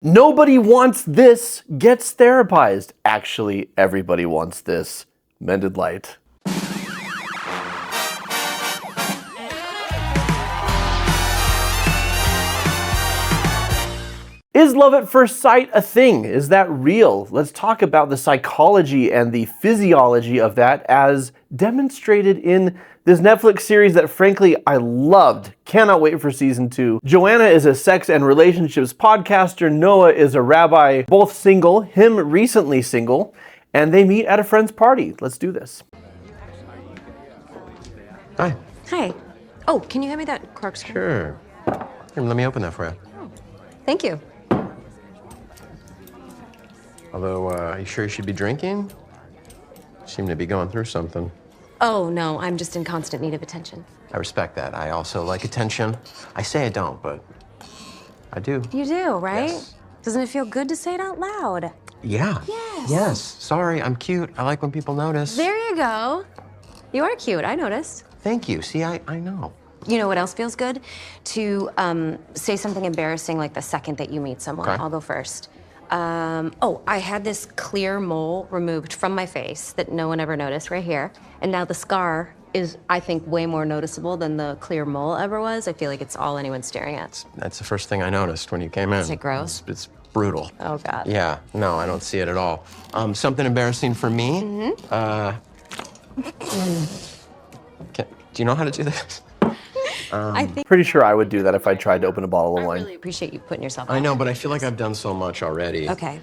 Nobody wants this gets therapized. Actually, everybody wants this. Mended Light. Is love at first sight a thing? Is that real? Let's talk about the psychology and the physiology of that as demonstrated in this Netflix series that frankly I loved. Cannot wait for season 2. Joanna is a sex and relationships podcaster. Noah is a rabbi, both single, him recently single, and they meet at a friend's party. Let's do this. Hi. Hi. Oh, can you hand me that corkscrew? Sure. Here, let me open that for you. Thank you. Although, are you sure you should be drinking? You seem to be going through something. Oh, no, I'm just in constant need of attention. I respect that. I also like attention. I say I don't, but I do. You do, right? Yes. Doesn't it feel good to say it out loud? Yeah. Yes. Yes. Sorry, I'm cute. I like when people notice. There you go. You are cute, I noticed. Thank you. See, I know. You know what else feels good? To say something embarrassing like the second that you meet someone. Okay. I'll go first. I had this clear mole removed from my face that no one ever noticed right here. And now the scar is, I think, way more noticeable than the clear mole ever was. I feel like it's all anyone's staring at. That's the first thing I noticed when you came in. Is it gross? It's brutal. Oh, God. Yeah. No, I don't see it at all. Something embarrassing for me? Do you know how to do this? I think Pretty sure I would do that if I tried to open a bottle of I wine. really appreciate you putting yourself I out know, there. but I feel like I've done so much already. Okay.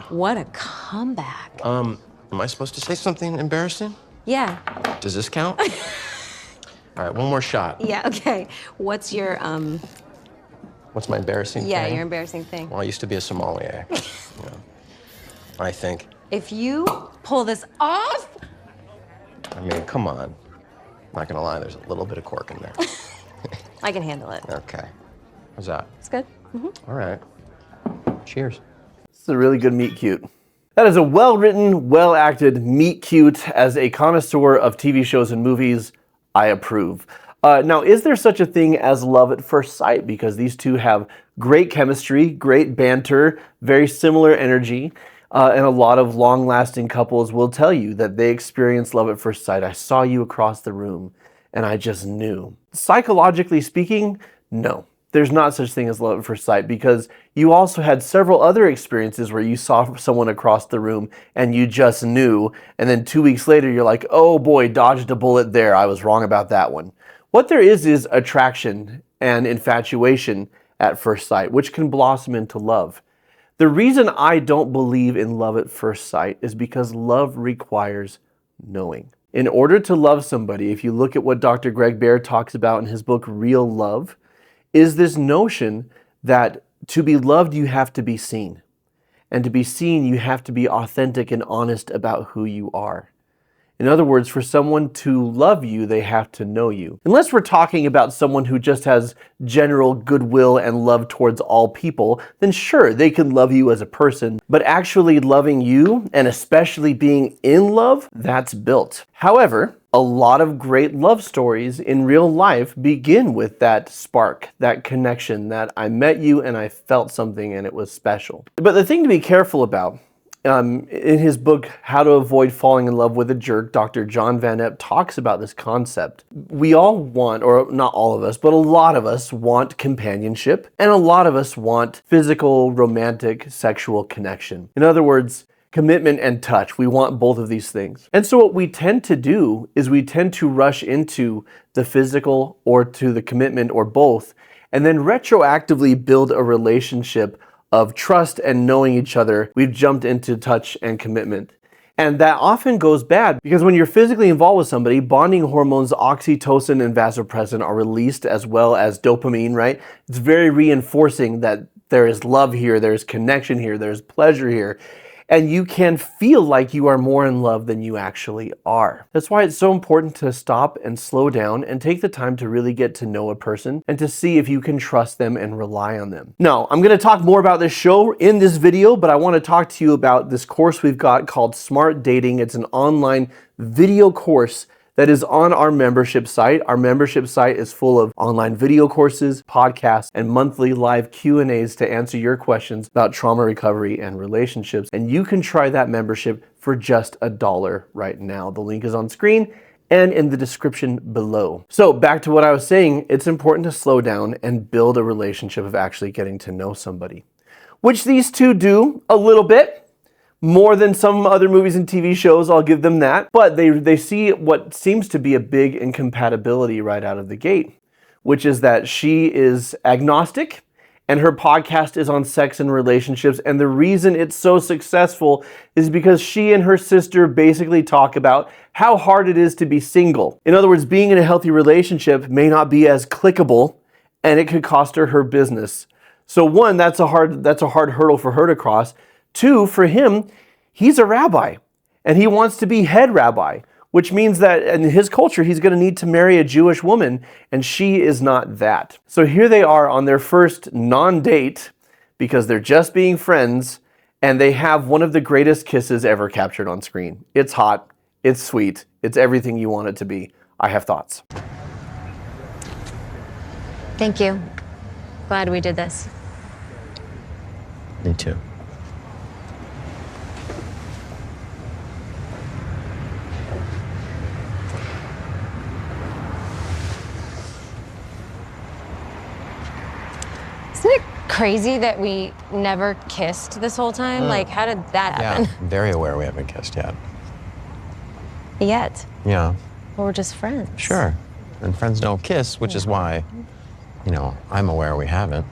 What a comeback. Am I supposed to say something embarrassing? Yeah. Does this count? All right, one more shot. Yeah, okay. What's your, What's my embarrassing yeah, thing? your embarrassing thing? Well, I used to be a sommelier. I think. If you pull this off, I mean, come on. Not gonna lie, there's a little bit of cork in there. I can handle it. Okay. How's that? It's good. All right. Cheers. This is a really good meet cute. That is a well-written, well-acted meet cute. As a connoisseur of TV shows and movies, I approve. Now, is there such a thing as love at first sight? Because these two have great chemistry, great banter, very similar energy, and a lot of long-lasting couples will tell you that they experience love at first sight. I saw you across the room, and I just knew. Psychologically speaking, no. There's not such thing as love at first sight because you also had several other experiences where you saw someone across the room and you just knew, and then 2 weeks later you're like, oh boy, dodged a bullet there. I was wrong about that one. What there is attraction and infatuation at first sight, which can blossom into love. The reason I don't believe in love at first sight is because love requires knowing. In order to love somebody, if you look at what Dr. Greg Bear talks about in his book, Real Love, is this notion that to be loved, you have to be seen. And to be seen, you have to be authentic and honest about who you are. In other words, for someone to love you, they have to know you. Unless we're talking about someone who just has general goodwill and love towards all people, then sure, they can love you as a person. But actually loving you, and especially being in love, that's built. However, a lot of great love stories in real life begin with that spark, that connection, that I met you and I felt something and it was special. But the thing to be careful about, in his book, How to Avoid Falling in Love with a Jerk, Dr. John Van Epp talks about this concept. We all want, or not all of us, but a lot of us want companionship, and a lot of us want physical, romantic, sexual connection. In other words, commitment and touch. We want both of these things. And so what we tend to do is we tend to rush into the physical or to the commitment or both, and then retroactively build a relationship of trust and knowing each other. We've jumped into touch and commitment. And that often goes bad because when you're physically involved with somebody, bonding hormones oxytocin and vasopressin are released as well as dopamine, right? It's very reinforcing that there is love here, there's connection here, there's pleasure here. And you can feel like you are more in love than you actually are. That's why it's so important to stop and slow down and take the time to really get to know a person and to see if you can trust them and rely on them. Now, I'm gonna talk more about this show in this video, but I wanna talk to you about this course we've got called Smart Dating. It's an online video course that is on our membership site. Our membership site is full of online video courses, podcasts, and monthly live Q&As to answer your questions about trauma recovery and relationships. And you can try that membership for just $1 right now. The link is on screen and in the description below. So back to what I was saying, it's important to slow down and build a relationship of actually getting to know somebody, which these two do a little bit. More than some other movies and TV shows, I'll give them that. But they see what seems to be a big incompatibility right out of the gate, which is that she is agnostic and her podcast is on sex and relationships. And the reason it's so successful is because she and her sister basically talk about how hard it is to be single. In other words, being in a healthy relationship may not be as clickable and it could cost her business. So one, that's a hard hurdle for her to cross. Two, for him, he's a rabbi and he wants to be head rabbi, which means that in his culture, he's going to need to marry a Jewish woman, and she is not that. So here they are on their first non-date because they're just being friends, and they have one of the greatest kisses ever captured on screen. It's hot, it's sweet, it's everything you want it to be. I have thoughts. Thank you. Glad we did this. Me too. Isn't it crazy that we never kissed this whole time? Like, how did that happen? Yeah, very aware we haven't kissed yet. Yet. Yeah, Well, we're just friends. sure. And friends don't kiss, which is why, I'm aware we haven't.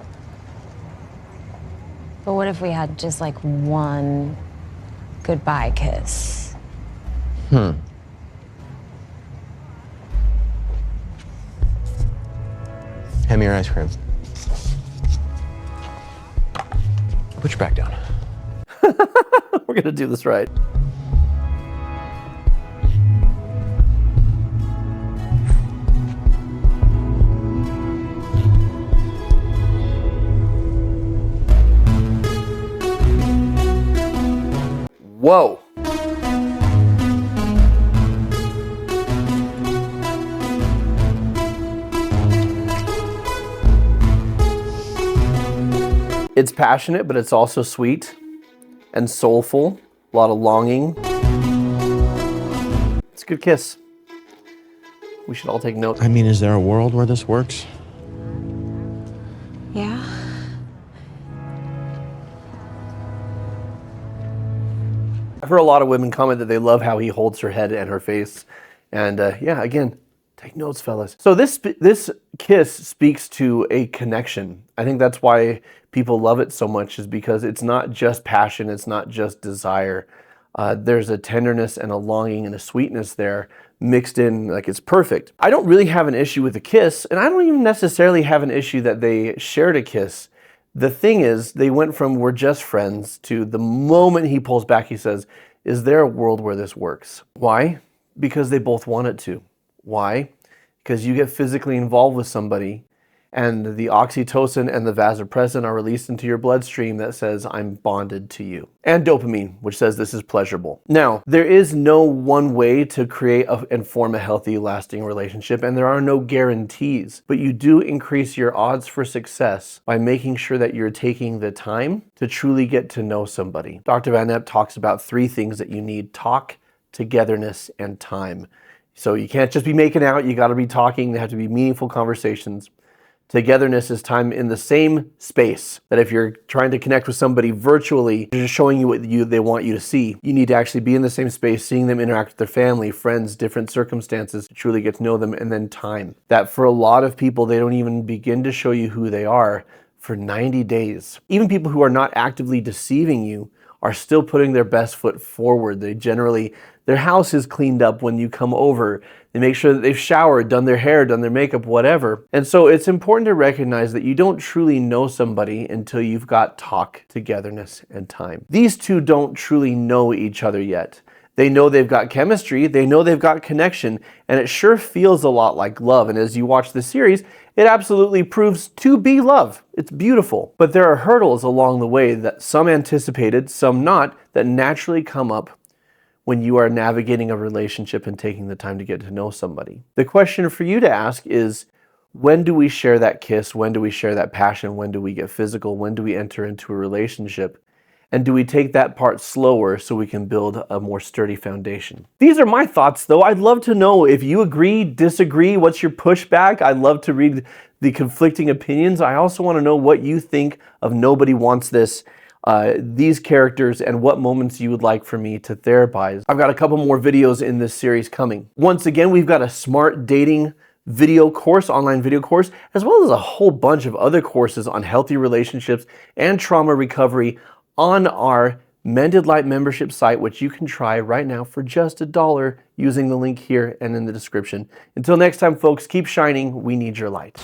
But what if we had just like one goodbye kiss? Hand me your ice cream. Put your back down. We're going to do this right. Whoa. It's passionate, but it's also sweet and soulful. A lot of longing. It's a good kiss. We should all take note. I mean, is there a world where this works? Yeah. I've heard a lot of women comment that they love how he holds her head and her face. And yeah, again, take notes, fellas. So this kiss speaks to a connection. I think that's why people love it so much, is because it's not just passion, it's not just desire. There's a tenderness and a longing and a sweetness there mixed in, like it's perfect. I don't really have an issue with the kiss, and I don't even necessarily have an issue that they shared a kiss. The thing is, they went from we're just friends to the moment he pulls back, he says, is there a world where this works? Why? Because they both want it to. Why? Because you get physically involved with somebody and the oxytocin and the vasopressin are released into your bloodstream that says, I'm bonded to you. And dopamine, which says this is pleasurable. Now, there is no one way to create and form a healthy, lasting relationship, and there are no guarantees, but you do increase your odds for success by making sure that you're taking the time to truly get to know somebody. Dr. Van Epp talks about 3 things that you need: talk, togetherness, and time. So you can't just be making out, you gotta be talking, they have to be meaningful conversations. Togetherness is time in the same space. That if you're trying to connect with somebody virtually, they're just showing you what they want you to see. You need to actually be in the same space, seeing them interact with their family, friends, different circumstances to truly get to know them. And then time. That for a lot of people, they don't even begin to show you who they are for 90 days. Even people who are not actively deceiving you are still putting their best foot forward. Their house is cleaned up when you come over. They make sure that they've showered, done their hair, done their makeup, whatever. And so it's important to recognize that you don't truly know somebody until you've got talk, togetherness, and time. These two don't truly know each other yet. They know they've got chemistry, they know they've got connection, and it sure feels a lot like love. And as you watch the series, it absolutely proves to be love. It's beautiful. But there are hurdles along the way that some anticipated, some not, that naturally come up when you are navigating a relationship and taking the time to get to know somebody. The question for you to ask is, when do we share that kiss? When do we share that passion? When do we get physical? When do we enter into a relationship? And do we take that part slower so we can build a more sturdy foundation? These are my thoughts, though. I'd love to know if you agree, disagree, what's your pushback? I'd love to read the conflicting opinions. I also want to know what you think of Nobody Wants This, these characters, and what moments you would like for me to therapize. I've got a couple more videos in this series coming. Once again, we've got a smart dating video course, online video course, as well as a whole bunch of other courses on healthy relationships and trauma recovery on our Mended Light membership site, which you can try right now for just $1 using the link here and in the description. Until next time, folks, keep shining. We need your light.